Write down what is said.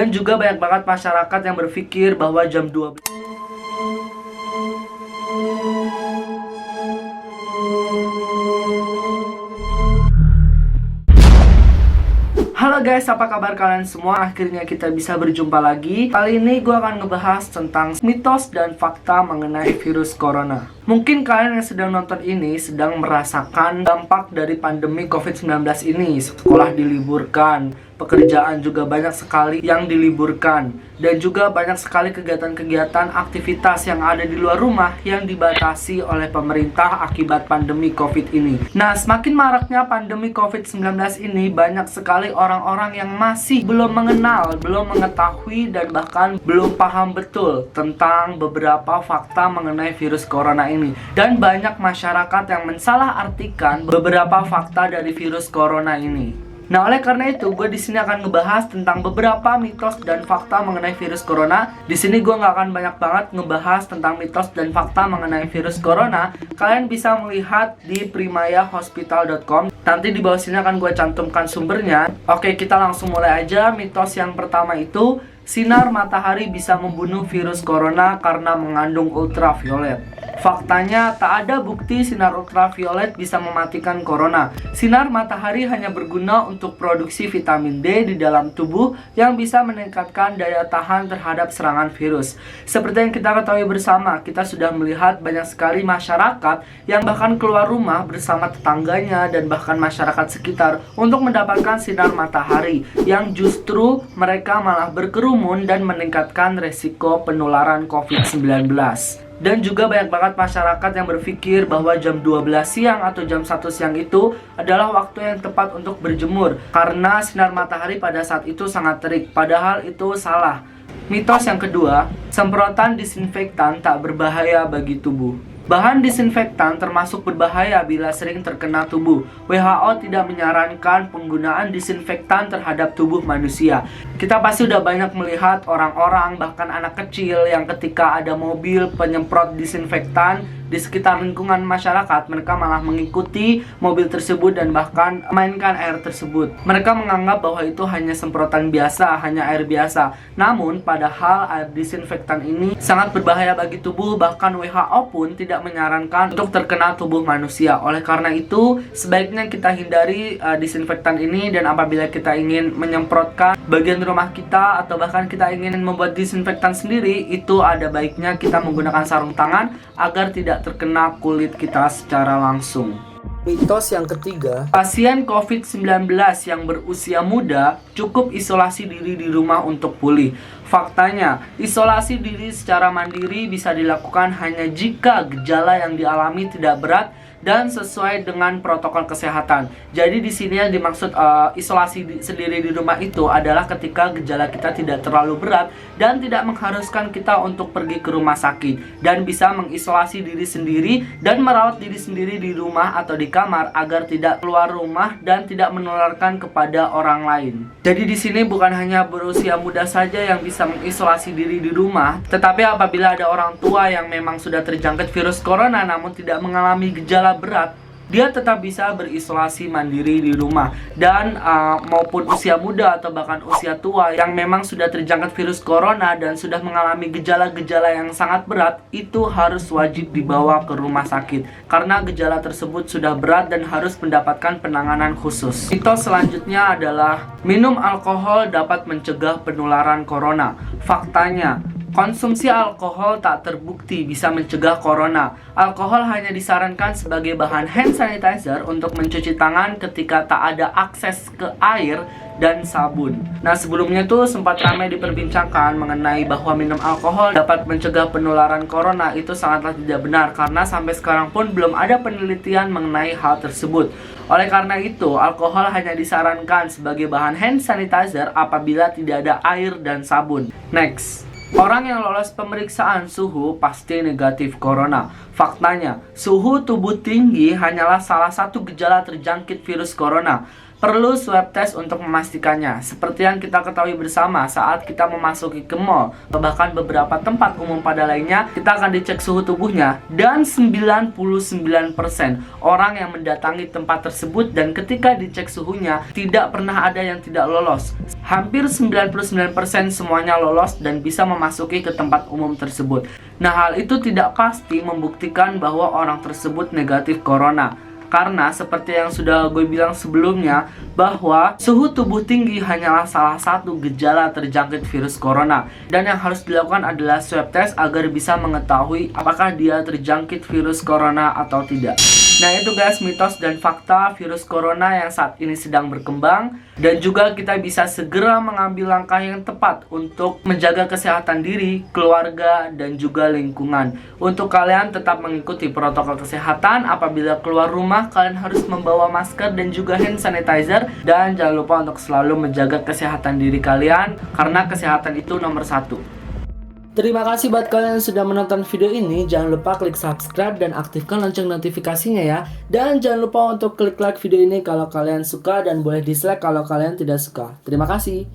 Dan juga banyak banget masyarakat yang berpikir bahwa jam 12. Halo guys, apa kabar kalian semua? Akhirnya kita bisa berjumpa lagi. Kali ini gue akan ngebahas tentang mitos dan fakta mengenai virus corona. Mungkin kalian yang sedang nonton ini sedang merasakan dampak dari pandemi COVID-19 ini. Sekolah diliburkan, pekerjaan juga banyak sekali yang diliburkan, dan juga banyak sekali kegiatan-kegiatan aktivitas yang ada di luar rumah yang dibatasi oleh pemerintah akibat pandemi COVID ini. Nah, semakin maraknya pandemi COVID-19 ini, banyak sekali orang-orang yang masih belum mengenal, belum mengetahui, dan bahkan belum paham betul tentang beberapa fakta mengenai virus corona ini. Dan banyak masyarakat yang mensalahartikan beberapa fakta dari virus corona ini. Nah, oleh karena itu, gue di sini akan ngebahas tentang beberapa mitos dan fakta mengenai virus corona. Di sini gue nggak akan banyak banget ngebahas tentang mitos dan fakta mengenai virus corona. Kalian bisa melihat di primayahospital.com. Nanti di bawah sini akan gue cantumkan sumbernya. Oke, kita langsung mulai aja. Mitos yang pertama itu, sinar matahari bisa membunuh virus corona karena mengandung ultraviolet. Faktanya, tak ada bukti sinar ultraviolet bisa mematikan corona. Sinar matahari hanya berguna untuk produksi vitamin D di dalam tubuh yang bisa meningkatkan daya tahan terhadap serangan virus. Seperti yang kita ketahui bersama, kita sudah melihat banyak sekali masyarakat yang bahkan keluar rumah bersama tetangganya dan bahkan masyarakat sekitar untuk mendapatkan sinar matahari, yang justru mereka malah berkerumun dan meningkatkan resiko penularan COVID-19. Dan juga banyak banget masyarakat yang berpikir bahwa jam 12 siang atau jam 1 siang itu adalah waktu yang tepat untuk berjemur, karena sinar matahari pada saat itu sangat terik. Padahal itu salah. Mitos yang kedua, semprotan disinfektan tak berbahaya bagi tubuh. Bahan disinfektan termasuk berbahaya bila sering terkena tubuh. WHO tidak menyarankan penggunaan disinfektan terhadap tubuh manusia. Kita pasti udah banyak melihat orang-orang, bahkan anak kecil, yang ketika ada mobil penyemprot disinfektan di sekitar lingkungan masyarakat, mereka malah mengikuti mobil tersebut dan bahkan mainkan air tersebut. Mereka menganggap bahwa itu hanya semprotan biasa, hanya air biasa. Namun, padahal air disinfektan ini sangat berbahaya bagi tubuh, bahkan WHO pun tidak menyarankan untuk terkena tubuh manusia. Oleh karena itu, sebaiknya kita hindari disinfektan ini, dan apabila kita ingin menyemprotkan bagian rumah kita atau bahkan kita ingin membuat disinfektan sendiri, itu ada baiknya kita menggunakan sarung tangan agar tidak terkena kulit kita secara langsung. Mitos yang ketiga, pasien COVID-19 yang berusia muda cukup isolasi diri di rumah untuk pulih. Faktanya, isolasi diri secara mandiri bisa dilakukan hanya jika gejala yang dialami tidak berat dan sesuai dengan protokol kesehatan. Jadi di sini yang dimaksud isolasi sendiri di rumah itu adalah ketika gejala kita tidak terlalu berat dan tidak mengharuskan kita untuk pergi ke rumah sakit, dan bisa mengisolasi diri sendiri dan merawat diri sendiri di rumah atau di kamar agar tidak keluar rumah dan tidak menularkan kepada orang lain. Jadi di sini bukan hanya berusia muda saja yang bisa mengisolasi diri di rumah, tetapi apabila ada orang tua yang memang sudah terjangkit virus corona namun tidak mengalami gejala berat, dia tetap bisa berisolasi mandiri di rumah. Dan maupun usia muda atau bahkan usia tua yang memang sudah terjangkit virus corona dan sudah mengalami gejala-gejala yang sangat berat, itu harus wajib dibawa ke rumah sakit karena gejala tersebut sudah berat dan harus mendapatkan penanganan khusus. Mitos selanjutnya adalah minum alkohol dapat mencegah penularan corona. Faktanya, konsumsi alkohol tak terbukti bisa mencegah corona. Alkohol hanya disarankan sebagai bahan hand sanitizer untuk mencuci tangan ketika tak ada akses ke air dan sabun. Nah, sebelumnya tuh sempat ramai diperbincangkan mengenai bahwa minum alkohol dapat mencegah penularan corona. Itu sangatlah tidak benar, karena sampai sekarang pun belum ada penelitian mengenai hal tersebut. Oleh karena itu, alkohol hanya disarankan sebagai bahan hand sanitizer apabila tidak ada air dan sabun. Next, orang yang lolos pemeriksaan suhu pasti negatif corona. Faktanya, suhu tubuh tinggi hanyalah salah satu gejala terjangkit virus corona. perlu swab test untuk memastikannya. Seperti yang kita ketahui bersama saat kita memasuki ke mall, bahkan beberapa tempat umum pada lainnya, kita akan dicek suhu tubuhnya. Dan 99% orang yang mendatangi tempat tersebut dan ketika dicek suhunya, tidak pernah ada yang tidak lolos. Hampir 99% semuanya lolos dan bisa memasuki ke tempat umum tersebut. Nah, hal itu tidak pasti membuktikan bahwa orang tersebut negatif corona. Karena seperti yang sudah gue bilang sebelumnya, bahwa suhu tubuh tinggi hanyalah salah satu gejala terjangkit virus corona. Dan yang harus dilakukan adalah swab test agar bisa mengetahui apakah dia terjangkit virus corona atau tidak. Nah, itu guys, mitos dan fakta virus corona yang saat ini sedang berkembang. Dan juga kita bisa segera mengambil langkah yang tepat untuk menjaga kesehatan diri, keluarga, dan juga lingkungan. Untuk kalian tetap mengikuti protokol kesehatan. Apabila keluar rumah, kalian harus membawa masker dan juga hand sanitizer. Dan jangan lupa untuk selalu menjaga kesehatan diri kalian, karena kesehatan itu nomor satu. Terima kasih buat kalian yang sudah menonton video ini. Jangan lupa klik subscribe dan aktifkan lonceng notifikasinya ya. Dan jangan lupa untuk klik like video ini kalau kalian suka, dan boleh dislike kalau kalian tidak suka. Terima kasih.